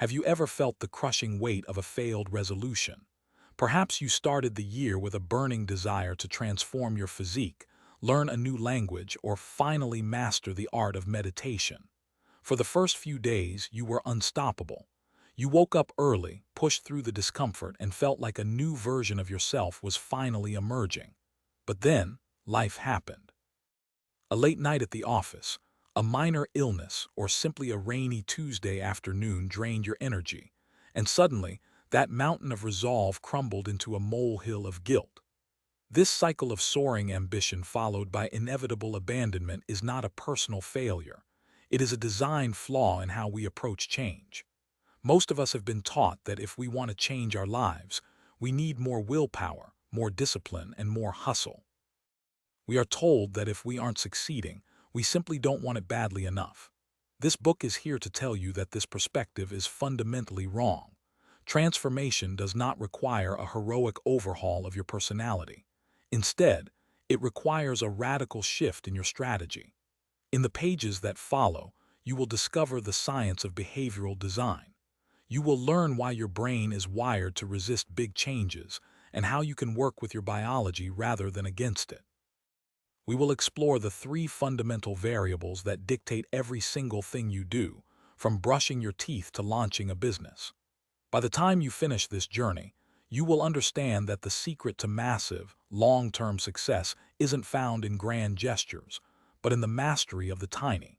Have you ever felt the crushing weight of a failed resolution? Perhaps you started the year with a burning desire to transform your physique, learn a new language, or finally master the art of meditation. For the first few days, you were unstoppable. You woke up early, pushed through the discomfort, and felt like a new version of yourself was finally emerging. But then, life happened. A late night at the office, a minor illness, or simply a rainy Tuesday afternoon drained your energy, and suddenly, that mountain of resolve crumbled into a molehill of guilt. This cycle of soaring ambition followed by inevitable abandonment is not a personal failure. It is a design flaw in how we approach change. Most of us have been taught that if we want to change our lives, we need more willpower, more discipline, and more hustle. We are told that if we aren't succeeding, we simply don't want it badly enough. This book is here to tell you that this perspective is fundamentally wrong. Transformation does not require a heroic overhaul of your personality. Instead, it requires a radical shift in your strategy. In the pages that follow, you will discover the science of behavioral design. You will learn why your brain is wired to resist big changes and how you can work with your biology rather than against it. We will explore the three fundamental variables that dictate every single thing you do, from brushing your teeth to launching a business. By the time you finish this journey, you will understand that the secret to massive, long-term success isn't found in grand gestures, but in the mastery of the tiny.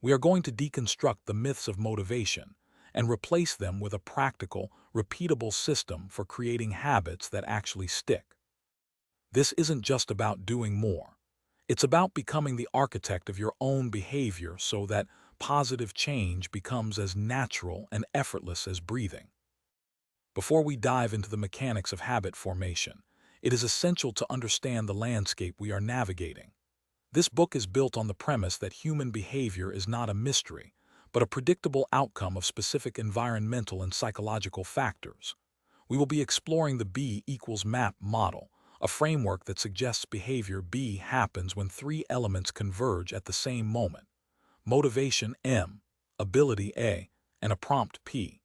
We are going to deconstruct the myths of motivation and replace them with a practical, repeatable system for creating habits that actually stick. This isn't just about doing more. It's about becoming the architect of your own behavior so that positive change becomes as natural and effortless as breathing. Before we dive into the mechanics of habit formation, it is essential to understand the landscape we are navigating. This book is built on the premise that human behavior is not a mystery, but a predictable outcome of specific environmental and psychological factors. We will be exploring the B equals MAP model, a framework that suggests behavior B happens when three elements converge at the same moment: motivation M, ability A, and a prompt P.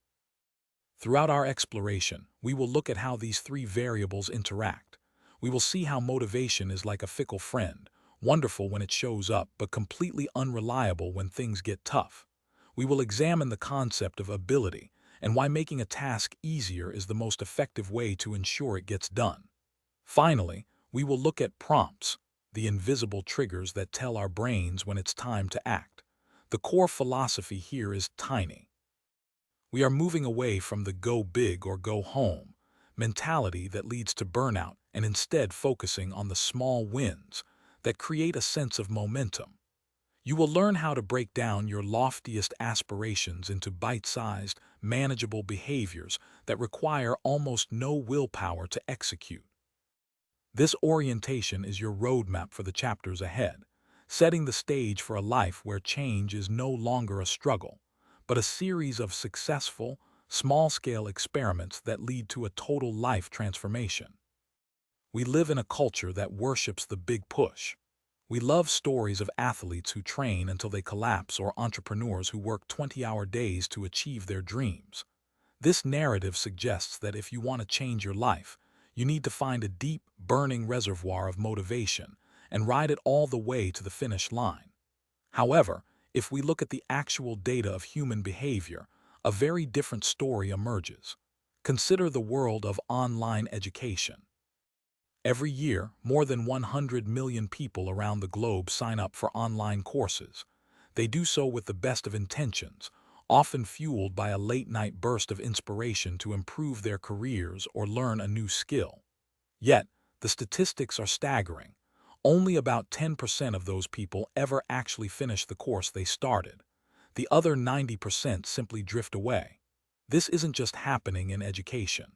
Throughout our exploration, we will look at how these three variables interact. We will see how motivation is like a fickle friend, wonderful when it shows up, but completely unreliable when things get tough. We will examine the concept of ability and why making a task easier is the most effective way to ensure it gets done. Finally, we will look at prompts, the invisible triggers that tell our brains when it's time to act. The core philosophy here is tiny. We are moving away from the go big or go home mentality that leads to burnout and instead focusing on the small wins that create a sense of momentum. You will learn how to break down your loftiest aspirations into bite-sized, manageable behaviors that require almost no willpower to execute. This orientation is your roadmap for the chapters ahead, setting the stage for a life where change is no longer a struggle, but a series of successful, small-scale experiments that lead to a total life transformation. We live in a culture that worships the big push. We love stories of athletes who train until they collapse or entrepreneurs who work 20-hour days to achieve their dreams. This narrative suggests that if you want to change your life, you need to find a deep, burning reservoir of motivation and ride it all the way to the finish line. However, if we look at the actual data of human behavior, a very different story emerges. Consider the world of online education. Every year, more than 100 million people around the globe sign up for online courses. They do so with the best of intentions, often fueled by a late-night burst of inspiration to improve their careers or learn a new skill. Yet, the statistics are staggering. Only about 10% of those people ever actually finish the course they started. The other 90% simply drift away. This isn't just happening in education.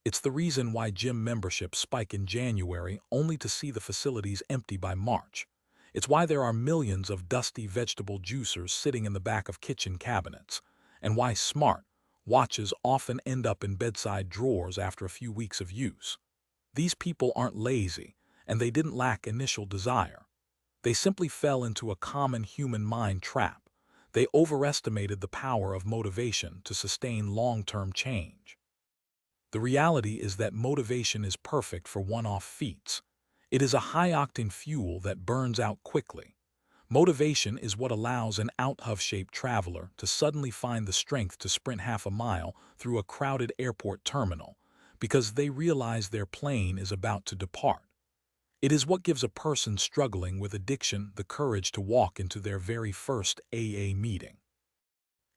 It's the reason why gym memberships spike in January only to see the facilities empty by March. It's why there are millions of dusty vegetable juicers sitting in the back of kitchen cabinets, and why smart watches often end up in bedside drawers after a few weeks of use. These people aren't lazy, and they didn't lack initial desire. They simply fell into a common human mind trap. They overestimated the power of motivation to sustain long-term change. The reality is that motivation is perfect for one-off feats. It is a high-octane fuel that burns out quickly. Motivation is what allows an out-of-shape traveler to suddenly find the strength to sprint half a mile through a crowded airport terminal because they realize their plane is about to depart. It is what gives a person struggling with addiction the courage to walk into their very first AA meeting.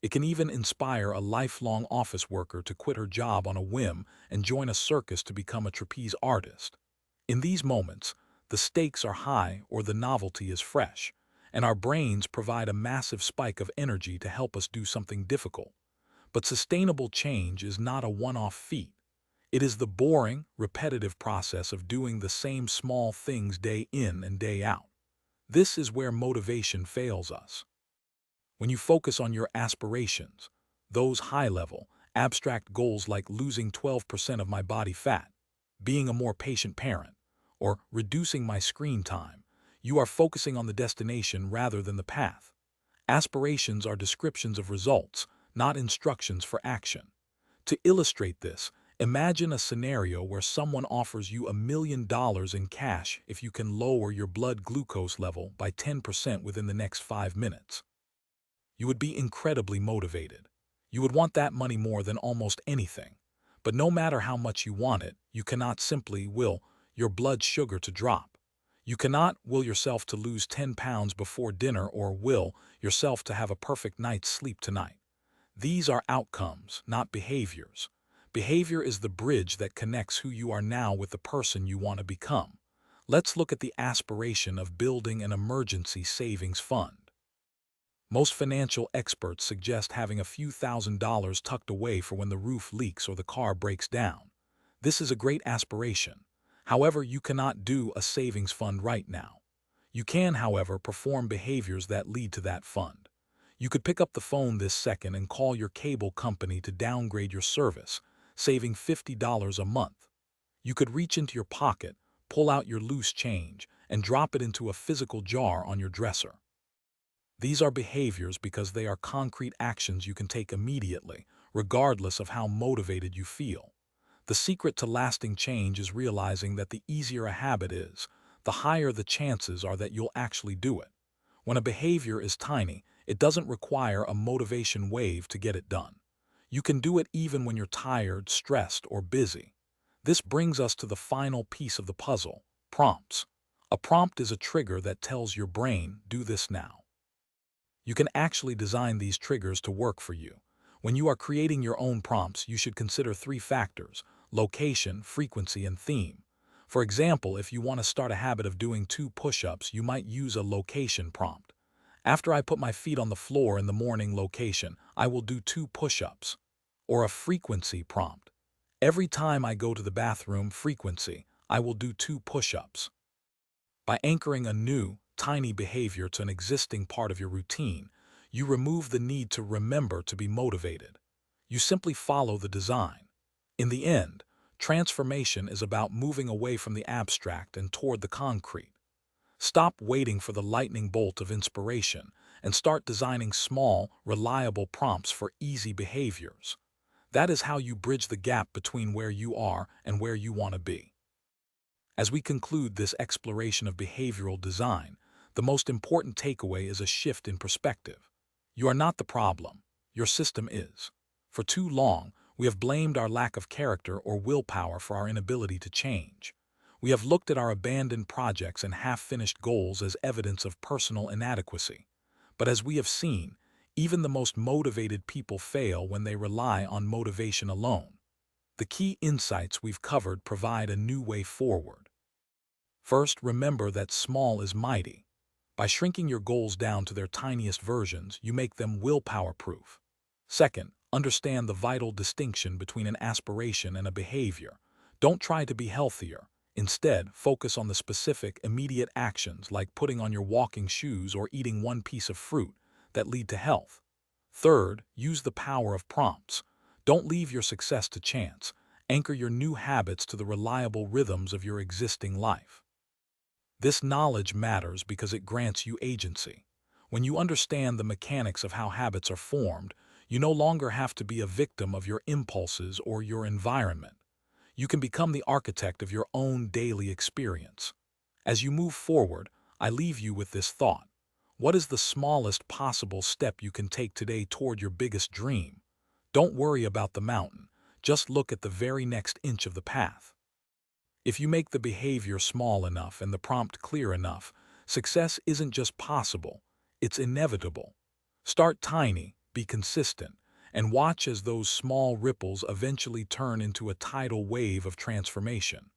It can even inspire a lifelong office worker to quit her job on a whim and join a circus to become a trapeze artist. In these moments, the stakes are high or the novelty is fresh, and our brains provide a massive spike of energy to help us do something difficult. But sustainable change is not a one-off feat. It is the boring, repetitive process of doing the same small things day in and day out. This is where motivation fails us. When you focus on your aspirations, those high-level, abstract goals like losing 12% of my body fat, being a more patient parent, or reducing my screen time, you are focusing on the destination rather than the path. Aspirations are descriptions of results, not instructions for action. To illustrate this, imagine a scenario where someone offers you $1 million in cash if you can lower your blood glucose level by 10% within the next 5 minutes. You would be incredibly motivated. You would want that money more than almost anything. But no matter how much you want it, you cannot simply will your blood sugar to drop. You cannot will yourself to lose 10 pounds before dinner or will yourself to have a perfect night's sleep tonight. These are outcomes, not behaviors. Behavior is the bridge that connects who you are now with the person you want to become. Let's look at the aspiration of building an emergency savings fund. Most financial experts suggest having a few $1,000s tucked away for when the roof leaks or the car breaks down. This is a great aspiration. However, you cannot do a savings fund right now. You can, however, perform behaviors that lead to that fund. You could pick up the phone this second and call your cable company to downgrade your service, saving $50 a month. You could reach into your pocket, pull out your loose change, and drop it into a physical jar on your dresser. These are behaviors because they are concrete actions you can take immediately, regardless of how motivated you feel. The secret to lasting change is realizing that the easier a habit is, the higher the chances are that you'll actually do it. When a behavior is tiny, it doesn't require a motivation wave to get it done. You can do it even when you're tired, stressed, or busy. This brings us to the final piece of the puzzle: prompts. A prompt is a trigger that tells your brain, do this now. You can actually design these triggers to work for you. When you are creating your own prompts, you should consider 3 factors: location, frequency, and theme. For example, if you want to start a habit of doing 2 push-ups, you might use a location prompt. After I put my feet on the floor in the morning, location, I will do 2 push-ups. Or a frequency prompt. Every time I go to the bathroom, frequency, I will do 2 push-ups. By anchoring a new, tiny behavior to an existing part of your routine, you remove the need to remember to be motivated. You simply follow the design. In the end, transformation is about moving away from the abstract and toward the concrete. Stop waiting for the lightning bolt of inspiration and start designing small, reliable prompts for easy behaviors. That is how you bridge the gap between where you are and where you want to be. As we conclude this exploration of behavioral design, the most important takeaway is a shift in perspective. You are not the problem. Your system is. For too long, we have blamed our lack of character or willpower for our inability to change. We have looked at our abandoned projects and half-finished goals as evidence of personal inadequacy. But as we have seen, even the most motivated people fail when they rely on motivation alone. The key insights we've covered provide a new way forward. First, remember that small is mighty. By shrinking your goals down to their tiniest versions, you make them willpower-proof. Second, understand the vital distinction between an aspiration and a behavior. Don't try to be healthier. Instead, focus on the specific, immediate actions like putting on your walking shoes or eating 1 piece of fruit that lead to health. Third, use the power of prompts. Don't leave your success to chance. Anchor your new habits to the reliable rhythms of your existing life. This knowledge matters because it grants you agency. When you understand the mechanics of how habits are formed, you no longer have to be a victim of your impulses or your environment. You can become the architect of your own daily experience. As you move forward, I leave you with this thought. What is the smallest possible step you can take today toward your biggest dream? Don't worry about the mountain. Just look at the very next inch of the path. If you make the behavior small enough and the prompt clear enough, success isn't just possible, it's inevitable. Start tiny, be consistent, and watch as those small ripples eventually turn into a tidal wave of transformation.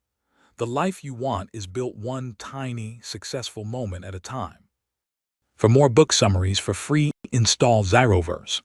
The life you want is built one tiny, successful moment at a time. For more book summaries for free, install Zyroverse.